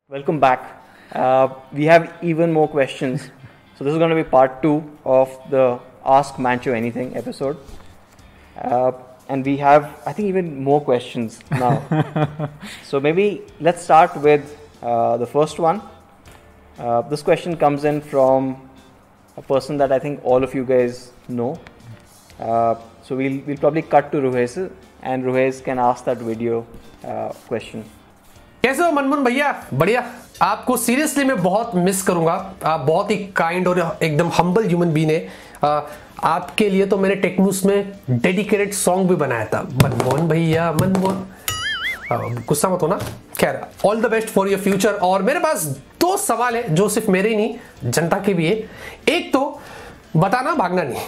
Welcome back. We have even more questions. So this is going to be part 2 of the Ask Mancho Anything episode. And we have, I think, even more questions now. So maybe let's start with the first one. This question comes in from a person that I think all of you guys know. So we'll probably cut to Ruhez, and Ruhez can ask that video question. कैसे हो मनमोहन भैया? बढ़िया. आपको seriously मैं बहुत miss करूंगा. आप बहुत ही काइंड और एकदम हम्बल ह्यूमन बीइंग है. आपके लिए तो मैंने टेक्नूस में डेडिकेटेड सॉन्ग भी बनाया था. मनमोहन भैया मनमोहन. गुस्सा मत होना. खैर, all the best for your future. और मेरे पास दो सवाल है जो सिर्फ मेरे ही नहीं, जनता के भी है. एक तो बताना भागना नहीं,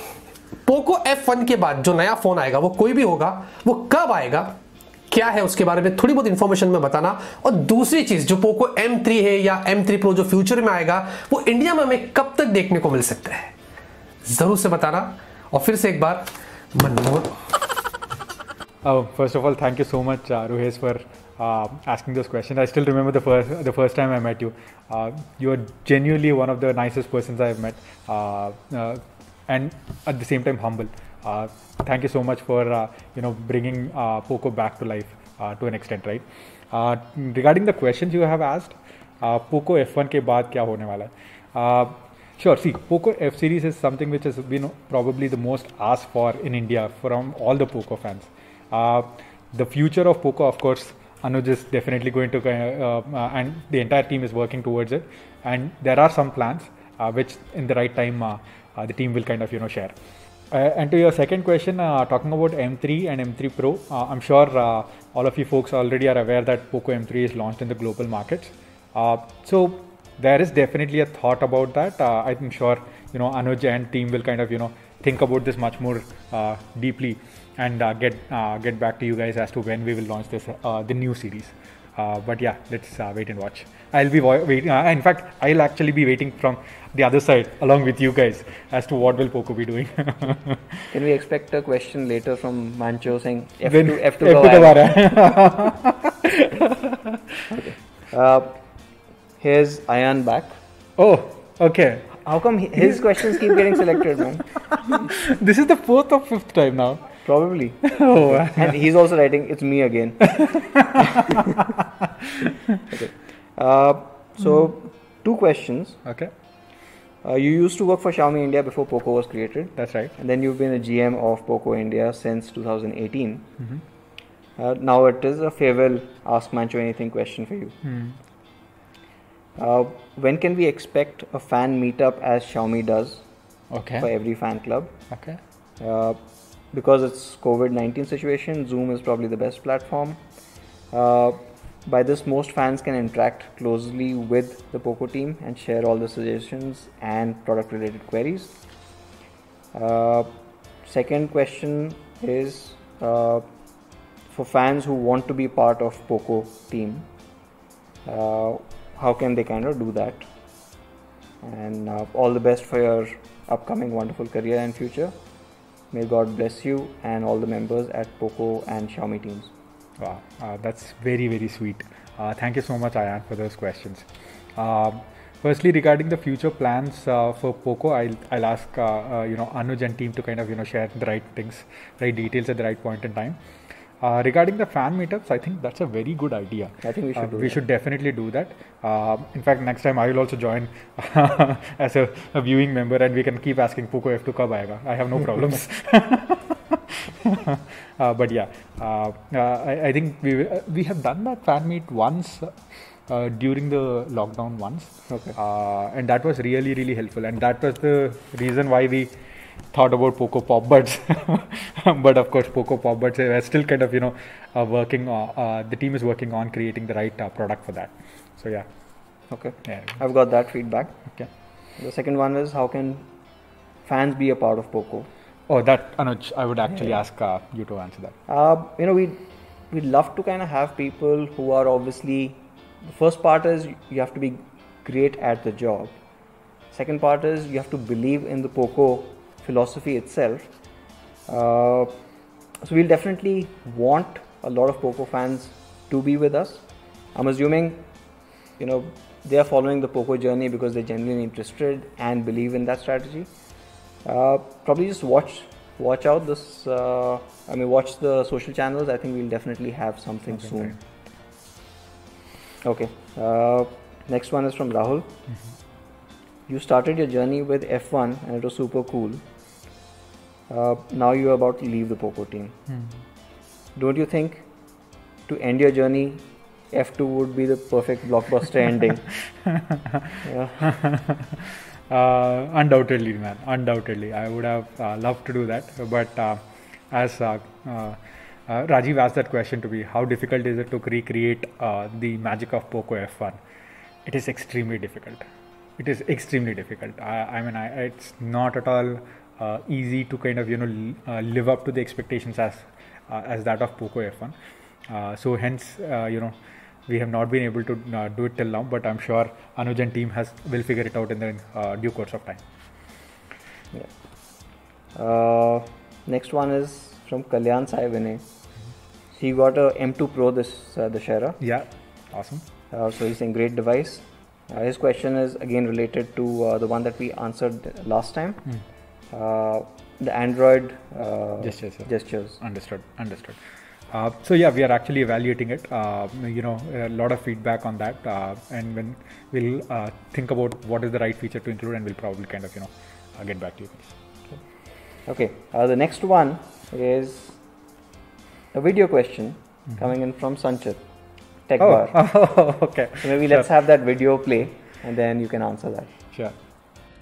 पोको F1 के बाद जो नया फोन आएगा वो कोई भी होगा, वो कब आएगा, क्या है उसके बारे में थोड़ी बहुत इंफॉर्मेशन में बताना. और दूसरी चीज, जो पोको M3 है या M3 Pro जो फ्यूचर में आएगा, वो इंडिया में हमें कब तक देखने को मिल सकता है, जरूर से बताना. और फिर से एक बार Manmohan. First of all, thank you so much, Ruhez, for asking this question. I still remember the first time I met you. You are genuinely one of the nicest persons I have met, and at the same time humble. Thank you so much for bringing Poco back to life to an extent, right? Regarding the questions you have asked, Poco F1 के बाद क्या होने वाला है? Sure. See, Poco F series is something which has been probably the most asked for in India from all the Poco fans. The future of Poco, of course, Anuj is definitely going to, and the entire team is working towards it. And there are some plans which, in the right time, the team will kind of share. And to your second question, talking about M3 and M3 Pro, I'm sure all of you folks already are aware that Poco M3 is launched in the global markets. So there is definitely a thought about that. I'm sure Anuj and team will kind of think about this much more deeply and get back to you guys as to when we will launch this the new series. But yeah, let's wait and watch. I'll be waiting. In fact, I'll actually be waiting from the other side along with you guys as to what will Poco be doing. Can we expect a question later from Mancho saying F2 Okay. Here's Ayan back. Oh, okay. How come his questions keep getting selected, man? This is the 4th or 5th time now. Probably. Oh, and he's also writing, it's me again. Okay. So, two questions. Okay. You used to work for Xiaomi India before Poco was created. That's right. And then you've been a GM of Poco India since 2018. Now it is a farewell Ask Mancho Anything question for you. When can we expect a fan meetup as Xiaomi does for every fan club? Okay. Because it's COVID-19 situation, Zoom is probably the best platform. By this, most fans can interact closely with the Poco team and share all the suggestions and product-related queries. Second question is for fans who want to be part of Poco team, how can they kind of do that? And all the best for your upcoming wonderful career and future. May God bless you and all the members at Poco and Xiaomi teams. Wow, that's very, very sweet. Thank you so much, Ayan, for those questions. Firstly, regarding the future plans for Poco, I'll ask Anuj and team to kind of share the right things, right details at the right point in time. Regarding the fan meetups, I think that's a very good idea. I think we should we should definitely do that. In fact, next time I will also join as a viewing member, and we can keep asking Poco F2 kab aayega. I have no problems. But yeah, I think we have done that fan meet once during the lockdown once. Okay. And that was really, really helpful, and that was the reason why we thought about Poco Pop Buds. But of course, Poco Pop Buds are still kind of working. The team is working on creating the right product for that. So yeah. Okay. Yeah. I've got that feedback. Okay. The second one is, how can fans be a part of Poco? Oh, that Anuj, I would actually ask you to answer that. We'd love to kind of have people who are obviously, the first part is you have to be great at the job. Second part is you have to believe in the Poco philosophy itself. So we'll definitely want a lot of Poco fans to be with us. I'm assuming they are following the Poco journey because they're genuinely interested and believe in that strategy. Probably just watch out this. Watch the social channels. I think we'll definitely have something soon. Okay. Next one is from Rahul. You started your journey with F1 and it was super cool. Now you are about to leave the Poco team. Don't you think to end your journey, F2 would be the perfect blockbuster ending? Undoubtedly, man. Undoubtedly. I would have loved to do that. But as Rajiv asked that question to me, how difficult is it to recreate the magic of Poco F1? It is extremely difficult. It is extremely difficult. It's not at all easy to kind of live up to the expectations as that of Poco F1. So hence we have not been able to do it till now, but I'm sure Anuj and team will figure it out in the due course of time. Yeah. Next one is from Kalyan Sai Vinay. He got a M2 Pro this Dussehra. Yeah, awesome. So he's saying great device. His question is again related to the one that we answered last time. The Android gestures. Understood. So yeah, we are actually evaluating it. A lot of feedback on that, and when we'll think about what is the right feature to include, and we'll probably kind of get back to you guys. Okay. The next one is a video question coming in from Sanchit. Tech Bar. Okay. So maybe let's have that video play, and then you can answer that. Sure.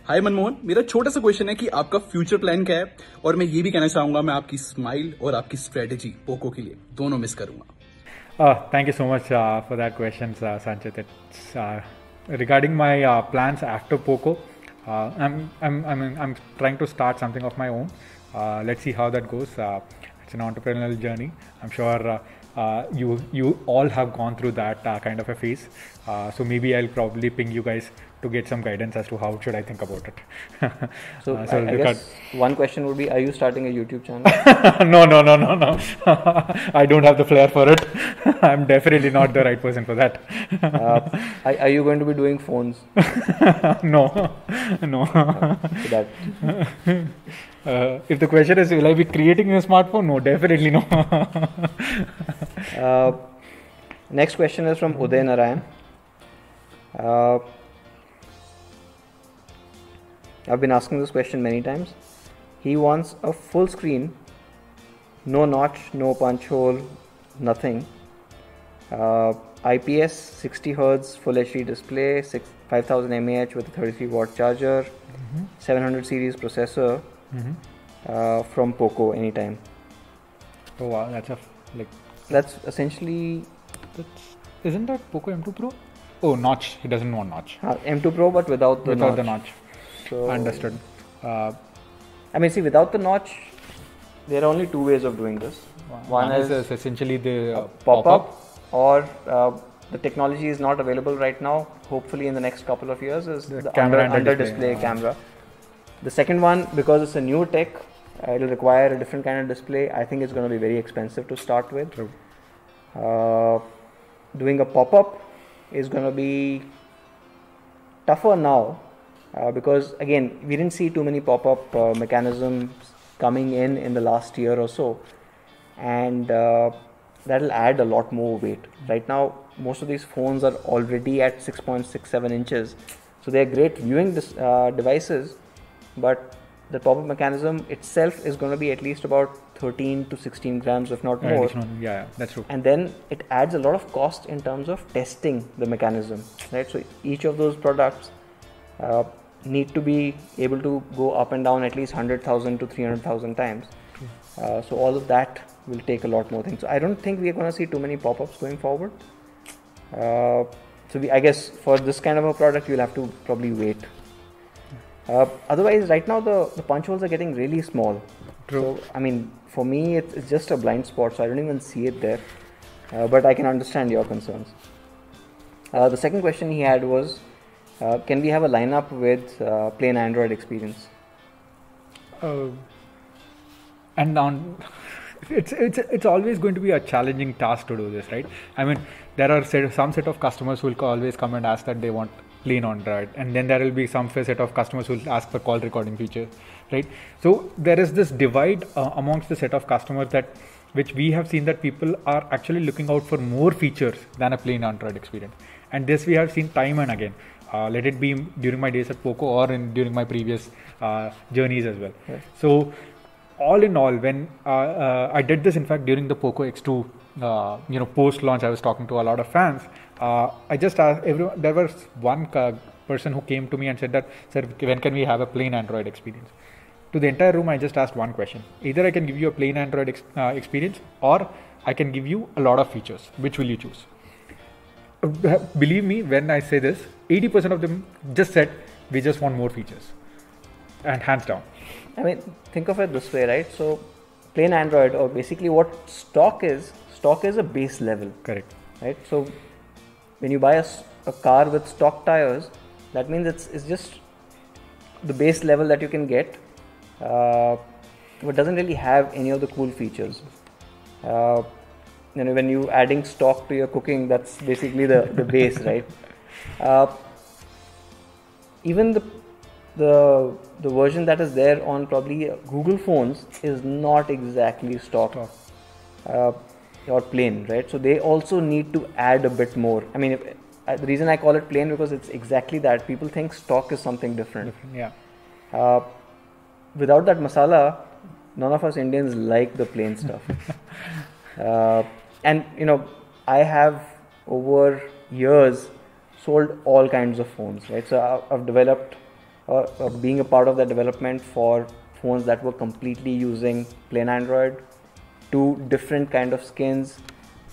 हाय मनमोहन, मेरा छोटा सा question है कि आपका future plan क्या है, और मैं ये भी कहना चाहूंगा मैं आपकी स्माइल और आपकी स्ट्रेटेजी पोको के लिए दोनों मिस करूंगा. Thank you so much for that question, Sanchit. It's regarding my plans after Poco. I'm trying to start something of my own. Let's see how that goes. It's an entrepreneurial journey. I'm sure you all have gone through that kind of a phase. So maybe I'll probably ping you guys to get some guidance as to how should I think about it. So I guess one question would be, are you starting a YouTube channel? No. I don't have the flair for it. I'm definitely not the right person for that. Are you going to be doing phones? No. If the question is, will I be creating a smartphone? No, definitely no. Next question is from Uday Narayan. I've been asking this question many times. He wants a full screen, no notch, no punch hole, nothing. IPS 60 Hz full HD display, 5000 mAh with a 33 watt charger, 700 series processor, from Poco anytime. Oh wow, that's essentially. Isn't that Poco M2 Pro? Oh, notch. He doesn't want notch. M2 Pro, but without the notch. So, understood. Without the notch, there are only two ways of doing this. One is essentially the pop-up, or the technology is not available right now. Hopefully, in the next couple of years, is the under display camera. The second one, because it's a new tech, it will require a different kind of display. I think it's going to be very expensive to start with. True. Doing a pop-up is going to be tougher now, because again, we didn't see too many pop-up mechanisms coming in the last year or so, and that'll add a lot more weight. Right now, most of these phones are already at 6.67 inches, so they're great viewing devices, but the pop-up mechanism itself is going to be at least about 13 to 16 grams, if not more. Yeah, that's true. And then it adds a lot of cost in terms of testing the mechanism, right? So each of those products need to be able to go up and down at least 100,000 to 300,000 times. So all of that will take a lot more things. So I don't think we are going to see too many pop-ups going forward. I guess for this kind of a product, you'll have to probably wait. Otherwise, right now the punch holes are getting really small. True. So, for me, it's just a blind spot, so I don't even see it there. But I can understand your concerns. The second question he had was, can we have a lineup with plain Android experience? And on it's always going to be a challenging task to do this, right? I mean, there are some set of customers who will always come and ask that they want plain Android, and then there will be some set of customers who will ask for call recording feature, right? So there is this divide amongst the set of customers which we have seen that people are actually looking out for more features than a plain Android experience, and this we have seen time and again. Let it be during my days at Poco or during my previous journeys as well. Yes. So all in all, when I did this, in fact, during the Poco X2, post launch, I was talking to a lot of fans. I just asked everyone. There was one person who came to me and said that, "Sir, when can we have a plain Android experience?" To the entire room, I just asked one question: either I can give you a plain Android experience, or I can give you a lot of features. Which will you choose? Believe me when I say this, 80% of them just said, "We just want more features," and hands down. I mean, think of it this way, right? So, plain Android, or basically what stock is a base level. Correct. Right? So, when you buy a car with stock tires, that means it's just the base level that you can get, but doesn't really have any of the cool features. When you adding stock to your cooking, that's basically the base, right? Even the version that is there on probably Google phones is not exactly stock or plain, right? So they also need to add a bit more. I mean, the reason I call it plain because it's exactly that. People think stock is something different. Yeah. Without that masala, none of us Indians like the plain stuff. And I have over years sold all kinds of phones, right? So I've developed, being a part of that development for phones that were completely using plain Android, to different kind of skins,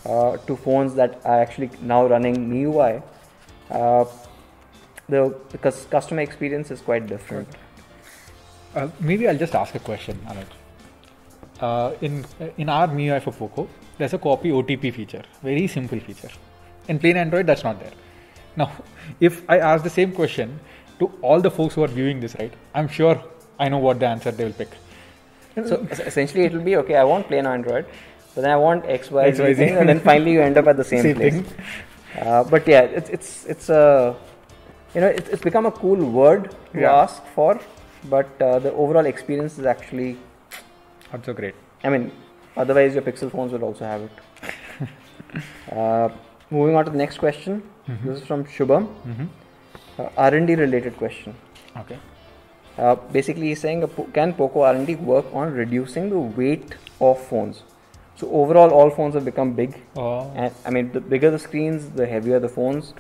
to phones that are actually now running MIUI. Because customer experience is quite different. Maybe I'll just ask a question, Anuj. In our MIUI for Poco, there's a copy OTP feature, very simple feature. In plain Android, that's not there. Now, if I ask the same question to all the folks who are viewing this, right, I'm sure I know what the answer they will pick. So essentially, it will be okay. I want plain Android, but then I want XYZ thing, and then finally you end up at the same place. But yeah, it's become a cool word to ask for, but the overall experience is actually not so great. I mean, otherwise your Pixel phones will also have it. Moving on to the next question. Mm-hmm. This is from Shubham. Mm-hmm. R&D related question. Okay. Basically, he's saying, can Poco R&D work on reducing the weight of phones? So overall, all phones have become big. And, I mean, the bigger the screens, the heavier the phones.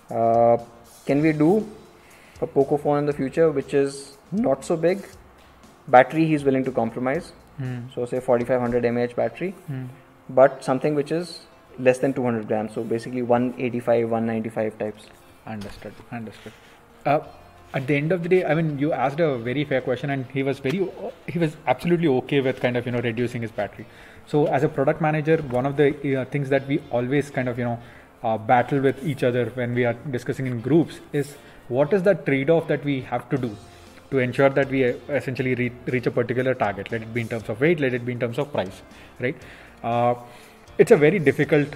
Can we do a Poco phone in the future which is not so big? Battery, he's willing to compromise. So say 4500 mAh battery, but something which is less than 200 grams. So basically 185, 195 types. Understood. At the end of the day, I mean, you asked a very fair question, and he was absolutely okay with kind of reducing his battery. So as a product manager, one of the things that we always kind of battle with each other when we are discussing in groups is what is the trade-off that we have to do to ensure that we essentially reach a particular target. Let it be in terms of weight, let it be in terms of price, right? It's a very difficult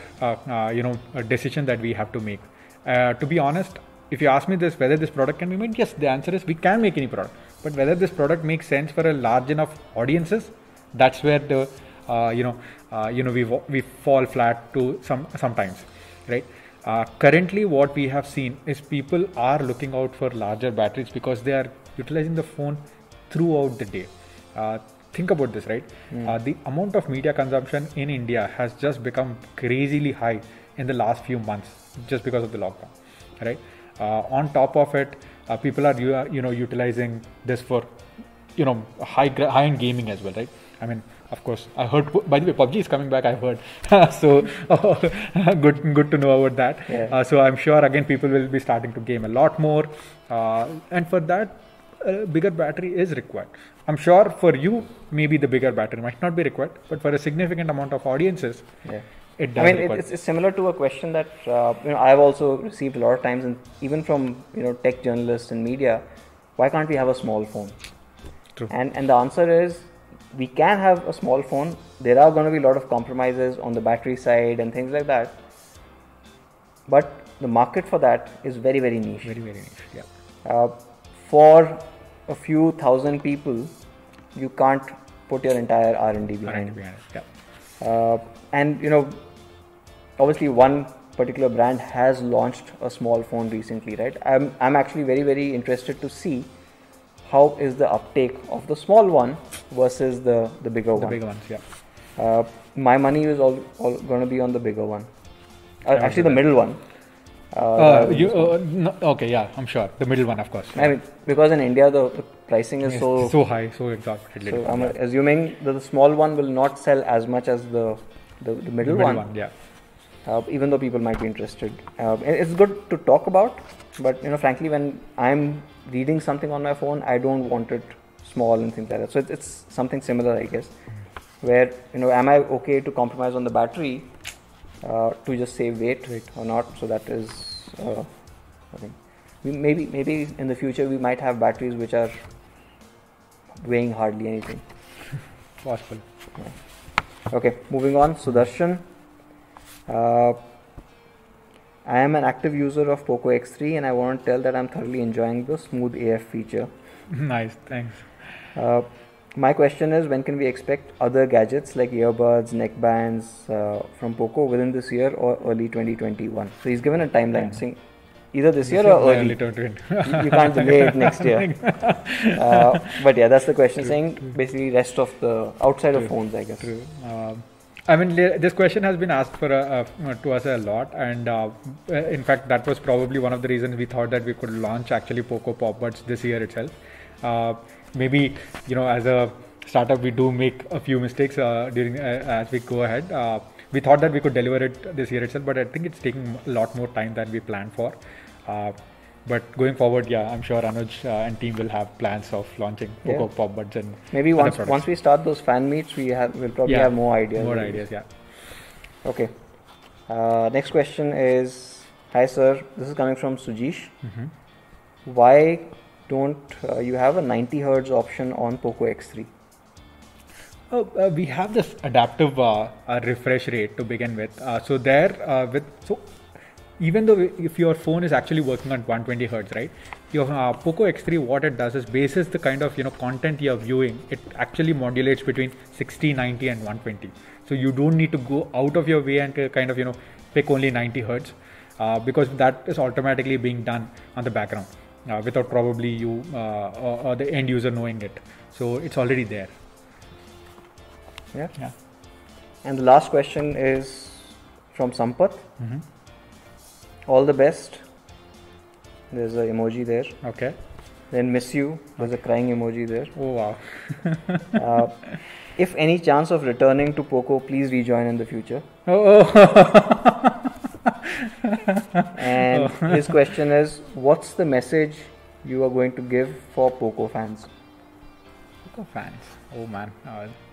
decision that we have to make. To be honest, if you ask me whether this product can be made, yes, the answer is we can make any product. But whether this product makes sense for a large enough audiences, that's where the we fall flat to sometimes, right? Currently, what we have seen is people are looking out for larger batteries because they are utilizing the phone throughout the day. Think about this, right? The amount of media consumption in India has just become crazily high in the last few months just because of the lockdown, right? On top of it, people are utilizing this for high-end gaming as well, right? I mean, of course, I heard. By the way, PUBG is coming back. I've heard. So good to know about that. Yeah. So I'm sure again people will be starting to game a lot more, and for that, bigger battery is required. I'm sure for you, maybe the bigger battery might not be required, but for a significant amount of audiences, it does. I mean, it's similar to a question that I've also received a lot of times, and even from tech journalists and media. Why can't we have a small phone? True. And the answer is we can have a small phone. There are going to be a lot of compromises on the battery side and things like that. But the market for that is very, very niche. Very, very niche. Yeah. For a few thousand people, you can't put your entire R&D behind it. Yeah. And you know, obviously one particular brand has launched a small phone recently, right? I'm actually very, very interested to see how is the uptake of the small one versus the bigger one. The bigger ones, yeah. My money is all going to be on the bigger one. Actually, the middle one. Okay, yeah, I'm sure. The middle one, of course. I mean, because in India the pricing is so high, so exorbitant. So I'm assuming that the small one will not sell as much as the middle one. Yeah. Even though people might be interested, it's good to talk about. But you know, frankly, when I'm reading something on my phone, I don't want it small and things like that. So it's something similar, I guess. Where you know, am I okay to compromise on the battery to just save weight or not? So that is, I think, maybe in the future we might have batteries which are weighing hardly anything. Possible. Yeah. Okay, moving on. Sudarshan. I am an active user of Poco X3 and I want to tell that I'm thoroughly enjoying the smooth AF feature. Nice, thanks. My question is, when can we expect other gadgets like earbuds, neckbands from Poco within this year or early 2021? So he's given a timeline saying either this year or early. You can't delay it next year. But yeah, that's the question. Saying basically rest of the outside of phones, I guess. True. I mean, this question has been asked to us a lot, and in fact, that was probably one of the reasons we thought that we could launch actually Poco Pop Buds this year itself. Maybe, you know, as a startup, we do make a few mistakes during as we go ahead. We thought that we could deliver it this year itself, but I think it's taking a lot more time than we planned for. But going forward, yeah, I'm sure Anuj and team will have plans of launching Poco Pop Buds and maybe once we start those fan meets, we'll probably have more ideas. More ideas, yeah. Okay. Next question is, hi sir, this is coming from Sujish. Why don't you have a 90 Hz option on Poco X3? We have this adaptive refresh rate to begin with. Even though if your phone is actually working on 120 Hz, right? Your Poco X3, what it does is bases the kind of content you're viewing. It actually modulates between 60, 90, and 120. So you don't need to go out of your way and kind of pick only 90 Hz because that is automatically being done on the background without probably you or the end user knowing it. So it's already there. Yeah. And the last question is from Sampath. All the best. There's an emoji there. Okay. Then miss you. There's a crying emoji there. Oh wow. If any chance of returning to Poco, please rejoin in the future. And his question is, what's the message you are going to give for Poco fans? Poco fans. Oh man,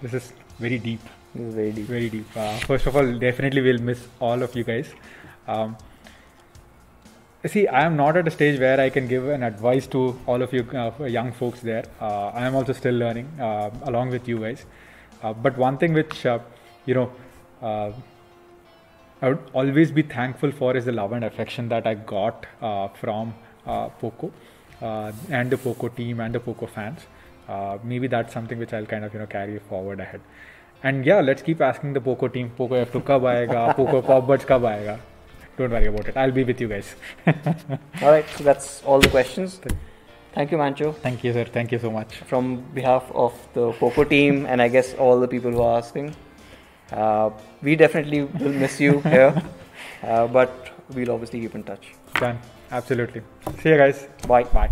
this is very deep. This is very deep. Very deep. First of all, definitely we'll miss all of you guys. See, I am not at a stage where I can give an advice to all of you young folks there. I am also still learning along with you guys. But one thing which, I would always be thankful for is the love and affection that I got from Poco and the Poco team and the Poco fans. Maybe that's something which I'll kind of, carry forward ahead. And yeah, let's keep asking the Poco team, Poco F2 kab aayega, Poco Pop Buds kab aayega. Don't worry about it. I'll be with you guys. Alright, so that's all the questions. Thank you, Mancho. Thank you, sir. Thank you so much. From behalf of the Poco team and I guess all the people who are asking, we definitely will miss you here, but we'll obviously keep in touch. Done. Absolutely. See you guys. Bye. Bye.